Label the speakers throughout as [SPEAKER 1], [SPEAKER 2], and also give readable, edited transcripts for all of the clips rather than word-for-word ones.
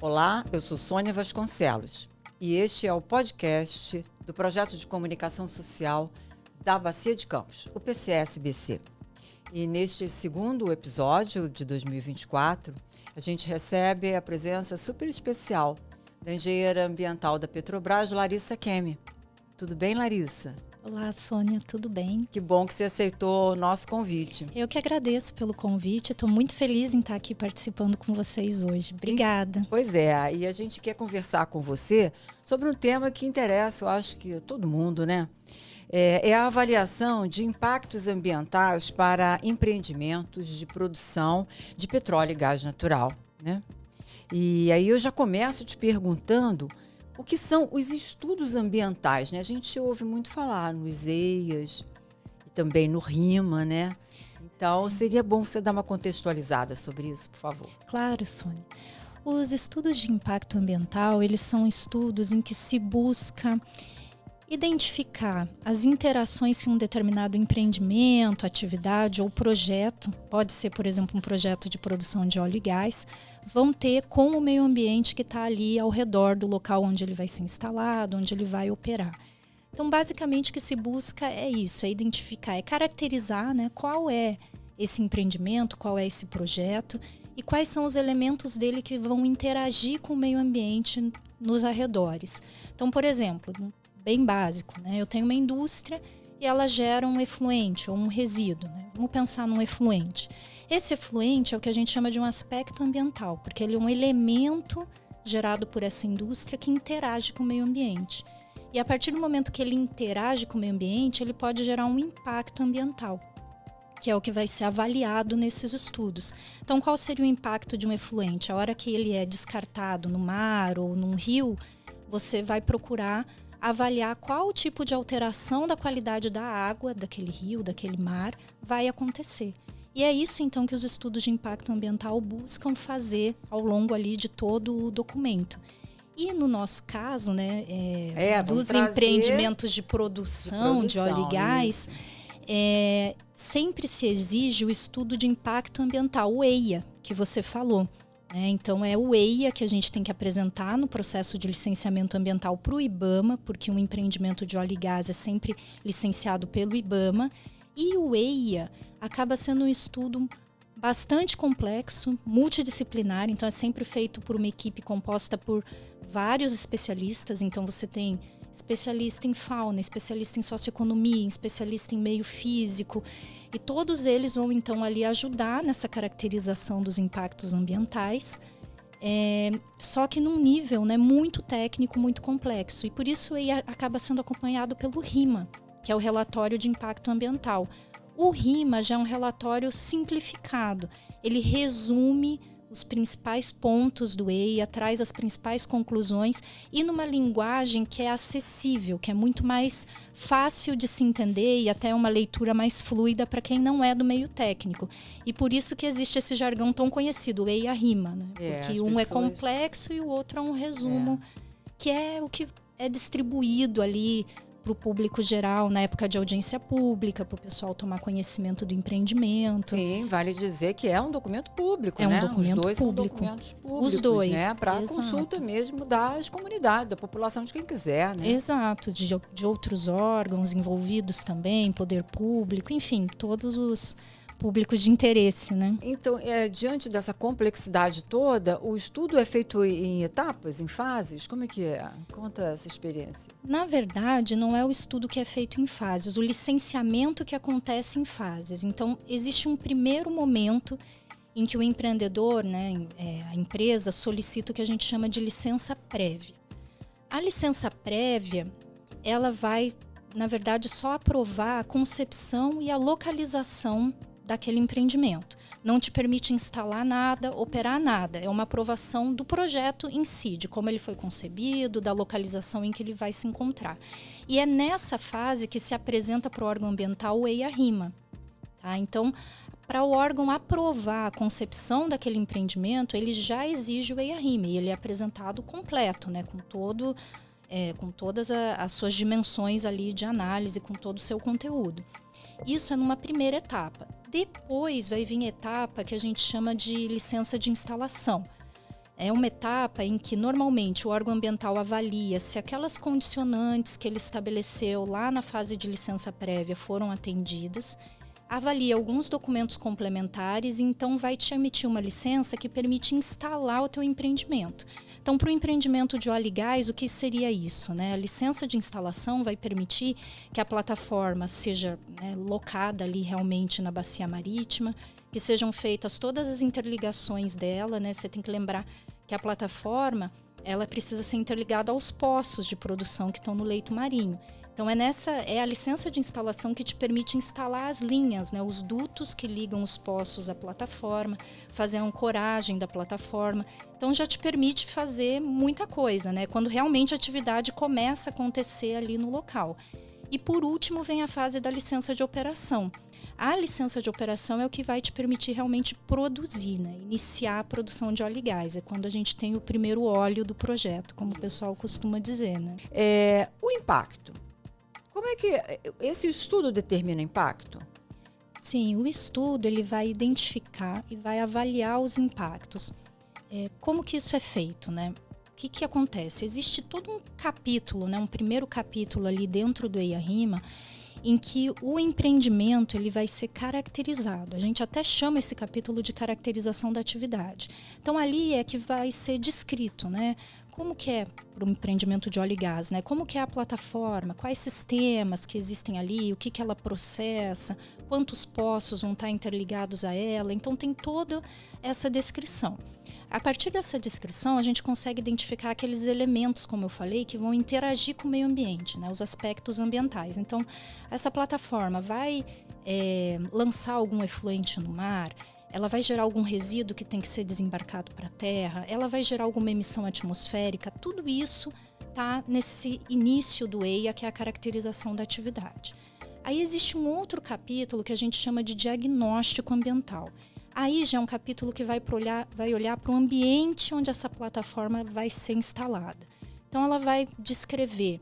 [SPEAKER 1] Olá, eu sou Sônia Vasconcelos e este é o podcast do Projeto de Comunicação Social da Bacia de Campos, o PCS-BC. E neste segundo episódio de 2024, a gente recebe a presença super especial da engenheira ambiental da Petrobras, Larissa Kemi. Tudo bem, Larissa?
[SPEAKER 2] Olá, Sônia, tudo bem?
[SPEAKER 1] Que bom que você aceitou o nosso convite.
[SPEAKER 2] Eu que agradeço pelo convite, estou muito feliz em estar aqui participando com vocês hoje. Obrigada.
[SPEAKER 1] Pois é, e a gente quer conversar com você sobre um tema que interessa, eu acho que todo mundo, né? É a avaliação de impactos ambientais para empreendimentos de produção de petróleo e gás natural, né? E aí eu já começo te perguntando o que são os estudos ambientais, né? A gente ouve muito falar nos EIAs e também no RIMA, né? Então, seria bom você dar uma contextualizada sobre isso, por favor.
[SPEAKER 2] Claro, Sônia. Os estudos de impacto ambiental, eles são estudos em que se busca identificar as interações que um determinado empreendimento, atividade ou projeto, pode ser, por exemplo, um projeto de produção de óleo e gás, vão ter com o meio ambiente que está ali ao redor do local onde ele vai ser instalado, onde ele vai operar. Então, basicamente, o que se busca é isso, é identificar, é caracterizar, né, qual é esse empreendimento, qual é esse projeto e quais são os elementos dele que vão interagir com o meio ambiente nos arredores. Então, por exemplo, bem básico, né? Eu tenho uma indústria e ela gera um efluente ou um resíduo, né? Vamos pensar num efluente. Esse efluente é o que a gente chama de um aspecto ambiental, porque ele é um elemento gerado por essa indústria que interage com o meio ambiente. E a partir do momento que ele interage com o meio ambiente, ele pode gerar um impacto ambiental, que é o que vai ser avaliado nesses estudos. Então, qual seria o impacto de um efluente? A hora que ele é descartado no mar ou num rio, você vai procurar avaliar qual tipo de alteração da qualidade da água, daquele rio, daquele mar, vai acontecer. E é isso, então, que os estudos de impacto ambiental buscam fazer ao longo ali de todo o documento. E no nosso caso, né, dos empreendimentos de produção de óleo e gás, sempre se exige o estudo de impacto ambiental, o EIA, que você falou. Então, é o EIA que a gente tem que apresentar no processo de licenciamento ambiental para o IBAMA, porque um empreendimento de óleo e gás é sempre licenciado pelo IBAMA. E o EIA acaba sendo um estudo bastante complexo, multidisciplinar, então é sempre feito por uma equipe composta por vários especialistas. Então, você tem especialista em fauna, especialista em socioeconomia, especialista em meio físico, e todos eles vão, então, ali ajudar nessa caracterização dos impactos ambientais, só que num nível, né, muito técnico, muito complexo. E por isso ele acaba sendo acompanhado pelo RIMA, que é o Relatório de Impacto Ambiental. O RIMA já é um relatório simplificado. Ele resume os principais pontos do EIA, traz as principais conclusões e numa linguagem que é acessível, que é muito mais fácil de se entender e até uma leitura mais fluida para quem não é do meio técnico. E por isso que existe esse jargão tão conhecido, o EIA-RIMA, né? Porque um é complexo e o outro é um resumo, que é o que é distribuído ali para o público geral, na época de audiência pública, para o pessoal tomar conhecimento do empreendimento.
[SPEAKER 1] Sim, vale dizer que é um documento público,
[SPEAKER 2] né?
[SPEAKER 1] Um
[SPEAKER 2] documento
[SPEAKER 1] Os dois
[SPEAKER 2] público.
[SPEAKER 1] São documentos públicos,
[SPEAKER 2] Os dois,
[SPEAKER 1] né? Para consulta mesmo das comunidades, da população, de quem quiser, né?
[SPEAKER 2] Exato, de outros órgãos envolvidos também, poder público, enfim, todos os públicos de interesse, né?
[SPEAKER 1] Então, diante dessa complexidade toda, o estudo é feito em etapas, em fases? Como é que é? Conta essa experiência.
[SPEAKER 2] Na verdade, não é o estudo que é feito em fases, o licenciamento que acontece em fases. Então, existe um primeiro momento em que o empreendedor, né, a empresa, solicita o que a gente chama de licença prévia. A licença prévia, ela vai, na verdade, só aprovar a concepção e a localização daquele empreendimento. Não te permite instalar nada, operar nada. É uma aprovação do projeto em si, de como ele foi concebido, da localização em que ele vai se encontrar. E é nessa fase que se apresenta para o órgão ambiental o EIA-RIMA. Tá? Então, para o órgão aprovar a concepção daquele empreendimento, ele já exige o EIA-RIMA e ele é apresentado completo, né? Com todas as suas dimensões ali de análise, com todo o seu conteúdo. Isso é numa primeira etapa. Depois vai vir a etapa que a gente chama de licença de instalação. é uma etapa em que normalmente o órgão ambiental avalia se aquelas condicionantes que ele estabeleceu lá na fase de licença prévia foram atendidas, avalia alguns documentos complementares e então vai te emitir uma licença que permite instalar o teu empreendimento. Então, para o empreendimento de óleo e gás, o que seria isso, né? A licença de instalação vai permitir que a plataforma seja, né, locada ali realmente na bacia marítima, que sejam feitas todas as interligações dela, né? Você tem que lembrar que a plataforma, ela precisa ser interligada aos poços de produção que estão no leito marinho. Então, é a licença de instalação que te permite instalar as linhas, né, os dutos que ligam os poços à plataforma, fazer a ancoragem da plataforma. Então, já te permite fazer muita coisa, né, quando realmente a atividade começa a acontecer ali no local. E, por último, vem a fase da licença de operação. A licença de operação é o que vai te permitir realmente produzir, né, iniciar a produção de óleo e gás. É quando a gente tem o primeiro óleo do projeto, como o pessoal costuma dizer, né?
[SPEAKER 1] O impacto. Como é que esse estudo determina impacto?
[SPEAKER 2] Sim, o estudo ele vai identificar e vai avaliar os impactos. Como que isso é feito, né? O que acontece? Existe todo um capítulo, né, um primeiro capítulo ali dentro do EIA-RIMA, em que o empreendimento ele vai ser caracterizado. A gente até chama esse capítulo de caracterização da atividade. Então, ali é que vai ser descrito, né? Como que é para o empreendimento de óleo e gás, né? Como que é a plataforma, quais sistemas que existem ali, o que ela processa, quantos poços vão estar interligados a ela. Então, tem toda essa descrição. A partir dessa descrição, a gente consegue identificar aqueles elementos, como eu falei, que vão interagir com o meio ambiente, né? Os aspectos ambientais. Então, essa plataforma vai lançar algum efluente no mar, ela vai gerar algum resíduo que tem que ser desembarcado para a terra, ela vai gerar alguma emissão atmosférica, tudo isso está nesse início do EIA, que é a caracterização da atividade. Aí existe um outro capítulo que a gente chama de diagnóstico ambiental. Aí já é um capítulo que vai olhar para o ambiente onde essa plataforma vai ser instalada. Então, ela vai descrever,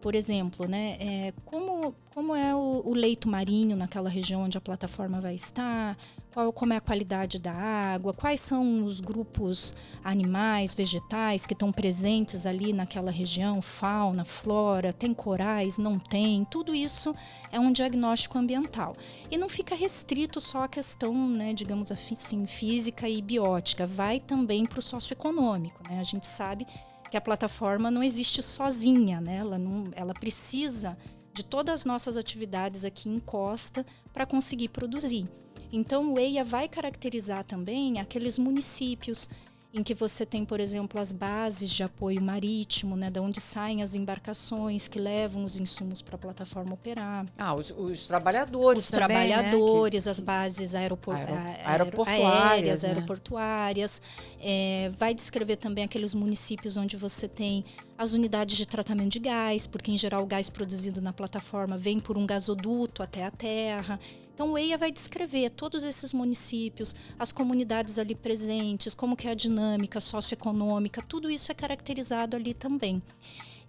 [SPEAKER 2] por exemplo, né, como é o leito marinho naquela região onde a plataforma vai estar, como é a qualidade da água, quais são os grupos animais, vegetais que estão presentes ali naquela região, fauna, flora, tem corais, não tem, tudo isso é um diagnóstico ambiental. E não fica restrito só à questão, né, digamos assim, física e biótica, vai também para o socioeconômico, né? A gente sabe que a plataforma não existe sozinha, né? Ela precisa de todas as nossas atividades aqui em costa para conseguir produzir. Então, o EIA vai caracterizar também aqueles municípios em que você tem, por exemplo, as bases de apoio marítimo, né, de onde saem as embarcações que levam os insumos para a plataforma operar.
[SPEAKER 1] Os trabalhadores
[SPEAKER 2] Os
[SPEAKER 1] também,
[SPEAKER 2] trabalhadores,
[SPEAKER 1] né?
[SPEAKER 2] as bases
[SPEAKER 1] Aeroportuárias, né?
[SPEAKER 2] aeroportuárias. Vai descrever também aqueles municípios onde você tem as unidades de tratamento de gás, porque, em geral, o gás produzido na plataforma vem por um gasoduto até a terra. Então, o EIA vai descrever todos esses municípios, as comunidades ali presentes, como que é a dinâmica socioeconômica, tudo isso é caracterizado ali também.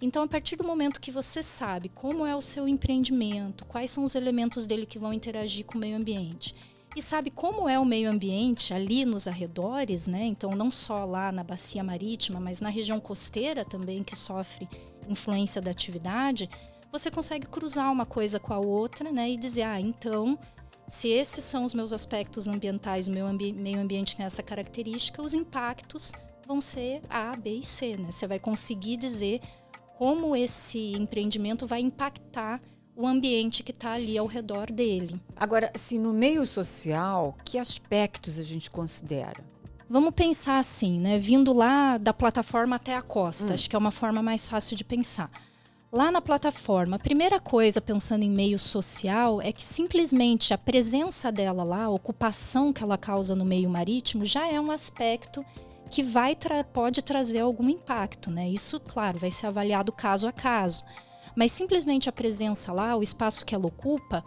[SPEAKER 2] Então, a partir do momento que você sabe como é o seu empreendimento, quais são os elementos dele que vão interagir com o meio ambiente, e sabe como é o meio ambiente ali nos arredores, né? Então, não só lá na bacia marítima, mas na região costeira também, que sofre influência da atividade, você consegue cruzar uma coisa com a outra, né? E dizer, então, se esses são os meus aspectos ambientais, o meu meio ambiente tem essa característica, os impactos vão ser A, B e C, né? Você vai conseguir dizer como esse empreendimento vai impactar o ambiente que está ali ao redor dele.
[SPEAKER 1] Agora, se no meio social, que aspectos a gente considera?
[SPEAKER 2] Vamos pensar assim, né? Vindo lá da plataforma até a costa, acho que é uma forma mais fácil de pensar. Lá na plataforma, a primeira coisa, pensando em meio social, é que simplesmente a presença dela lá, a ocupação que ela causa no meio marítimo, já é um aspecto que pode trazer algum impacto, né? Isso, claro, vai ser avaliado caso a caso. Mas simplesmente a presença lá, o espaço que ela ocupa,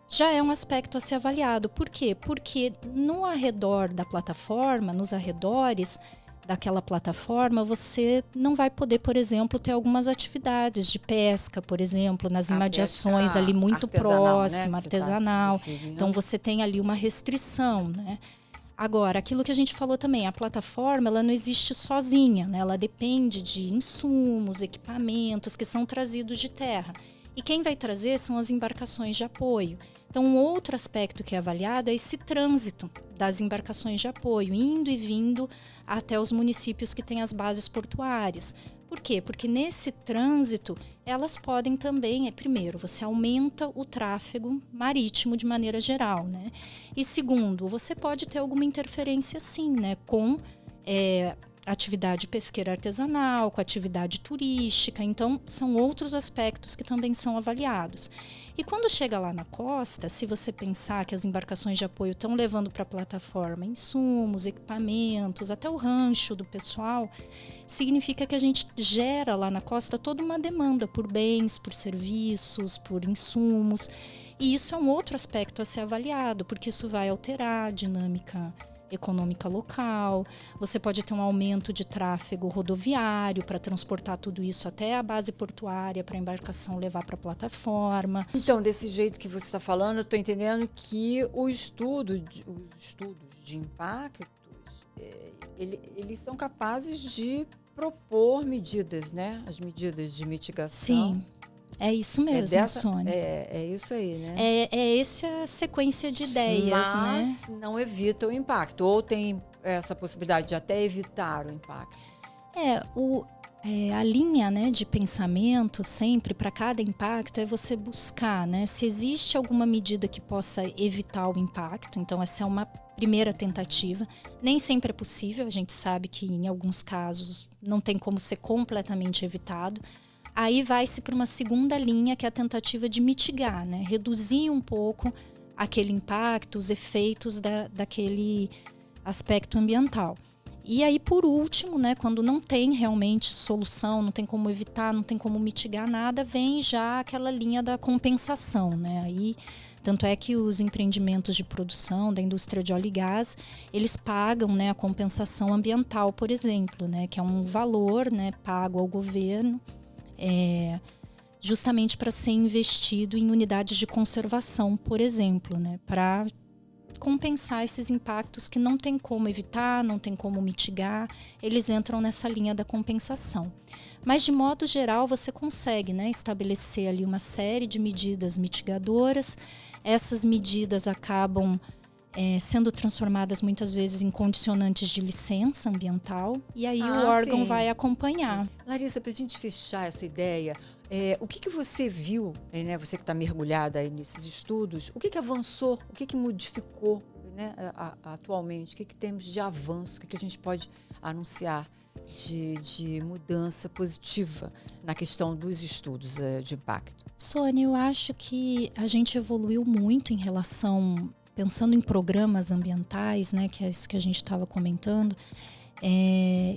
[SPEAKER 2] já é um aspecto a ser avaliado. Por quê? Porque no arredor da plataforma, nos arredores daquela plataforma, você não vai poder, por exemplo, ter algumas atividades de pesca, por exemplo, nas imediações ali muito próxima,
[SPEAKER 1] né?
[SPEAKER 2] artesanal. Então, você tem ali uma restrição, né? Agora, aquilo que a gente falou também, a plataforma ela não existe sozinha, né? Ela depende de insumos, equipamentos que são trazidos de terra. E quem vai trazer são as embarcações de apoio. Então, um outro aspecto que é avaliado é esse trânsito das embarcações de apoio, indo e vindo até os municípios que têm as bases portuárias. Por quê? Porque nesse trânsito, elas podem também, primeiro, você aumenta o tráfego marítimo de maneira geral, né? E segundo, você pode ter alguma interferência sim, né? Com atividade pesqueira artesanal, com atividade turística. Então, são outros aspectos que também são avaliados. E quando chega lá na costa, se você pensar que as embarcações de apoio estão levando para a plataforma insumos, equipamentos, até o rancho do pessoal, significa que a gente gera lá na costa toda uma demanda por bens, por serviços, por insumos. E isso é um outro aspecto a ser avaliado, porque isso vai alterar a dinâmica econômica local. Você pode ter um aumento de tráfego rodoviário para transportar tudo isso até a base portuária para a embarcação levar para a plataforma.
[SPEAKER 1] Então, desse jeito que você está falando, eu estou entendendo que os estudos de impactos, eles são capazes de propor medidas, né? As medidas de mitigação.
[SPEAKER 2] Sim. É isso mesmo, Sônia.
[SPEAKER 1] É isso aí, né?
[SPEAKER 2] É essa sequência de ideias,
[SPEAKER 1] mas
[SPEAKER 2] né?
[SPEAKER 1] não evita o impacto. Ou tem essa possibilidade de até evitar o impacto.
[SPEAKER 2] A linha, né, de pensamento sempre para cada impacto é você buscar, né, se existe alguma medida que possa evitar o impacto. Então essa é uma primeira tentativa. Nem sempre é possível, a gente sabe que em alguns casos não tem como ser completamente evitado. Aí vai-se para uma segunda linha, que é a tentativa de mitigar, né? Reduzir um pouco aquele impacto, os efeitos daquele aspecto ambiental. E aí, por último, né, quando não tem realmente solução, não tem como evitar, não tem como mitigar nada, vem já aquela linha da compensação, né? Aí, tanto é que os empreendimentos de produção da indústria de óleo e gás, eles pagam, né, a compensação ambiental, por exemplo, né, que é um valor, né, pago ao governo, justamente para ser investido em unidades de conservação, por exemplo, né, para compensar esses impactos que não tem como evitar, não tem como mitigar, eles entram nessa linha da compensação. Mas, de modo geral, você consegue, né, estabelecer ali uma série de medidas mitigadoras. Essas medidas acabam sendo transformadas muitas vezes em condicionantes de licença ambiental, e aí o órgão vai acompanhar.
[SPEAKER 1] Larissa, para a gente fechar essa ideia, o que você viu, né, você que está mergulhada aí nesses estudos, o que avançou, o que modificou, né, atualmente, o que temos de avanço, o que a gente pode anunciar de mudança positiva na questão dos estudos de impacto?
[SPEAKER 2] Sônia, eu acho que a gente evoluiu muito em relação, pensando em programas ambientais, né, que é isso que a gente estava comentando.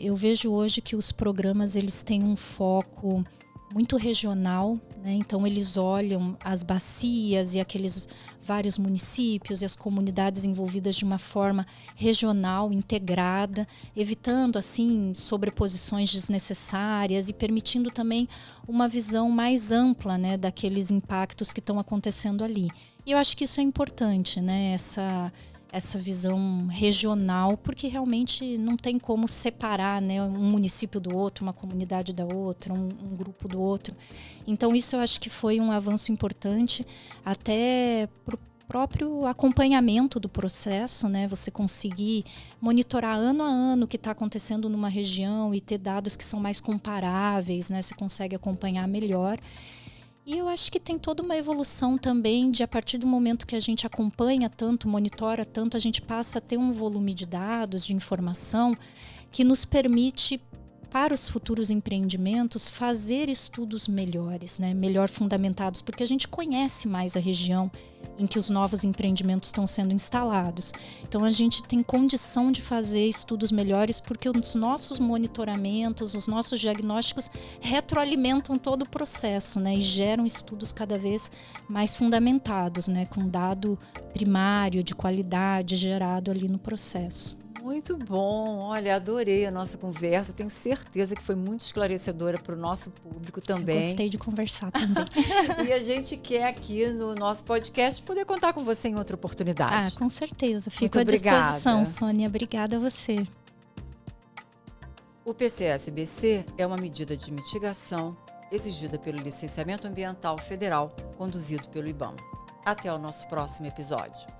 [SPEAKER 2] Eu vejo hoje que os programas eles têm um foco muito regional, né? Então eles olham as bacias e aqueles vários municípios e as comunidades envolvidas de uma forma regional, integrada, evitando assim sobreposições desnecessárias e permitindo também uma visão mais ampla, né, daqueles impactos que estão acontecendo ali. E eu acho que isso é importante, né? Essa visão regional, porque realmente não tem como separar, né, um município do outro, uma comunidade da outra, um grupo do outro. Então isso eu acho que foi um avanço importante até para o próprio acompanhamento do processo, né, você conseguir monitorar ano a ano o que está acontecendo numa região e ter dados que são mais comparáveis, né, você consegue acompanhar melhor. E eu acho que tem toda uma evolução também de, a partir do momento que a gente acompanha tanto, monitora tanto, a gente passa a ter um volume de dados, de informação, que nos permite, para os futuros empreendimentos, fazer estudos melhores, né? Melhor fundamentados, porque a gente conhece mais a região em que os novos empreendimentos estão sendo instalados. Então a gente tem condição de fazer estudos melhores, porque os nossos monitoramentos, os nossos diagnósticos retroalimentam todo o processo, né? E geram estudos cada vez mais fundamentados, né? Com dado primário, de qualidade, gerado ali no processo.
[SPEAKER 1] Muito bom. Olha, adorei a nossa conversa. Tenho certeza que foi muito esclarecedora para o nosso público também.
[SPEAKER 2] Gostei de conversar também.
[SPEAKER 1] E a gente quer aqui no nosso podcast poder contar com você em outra oportunidade.
[SPEAKER 2] Com certeza. Fico
[SPEAKER 1] Muito
[SPEAKER 2] à disposição,
[SPEAKER 1] obrigada.
[SPEAKER 2] Sônia. Obrigada a você.
[SPEAKER 1] O PCS-BC é uma medida de mitigação exigida pelo Licenciamento Ambiental Federal, conduzido pelo IBAMA. Até o nosso próximo episódio.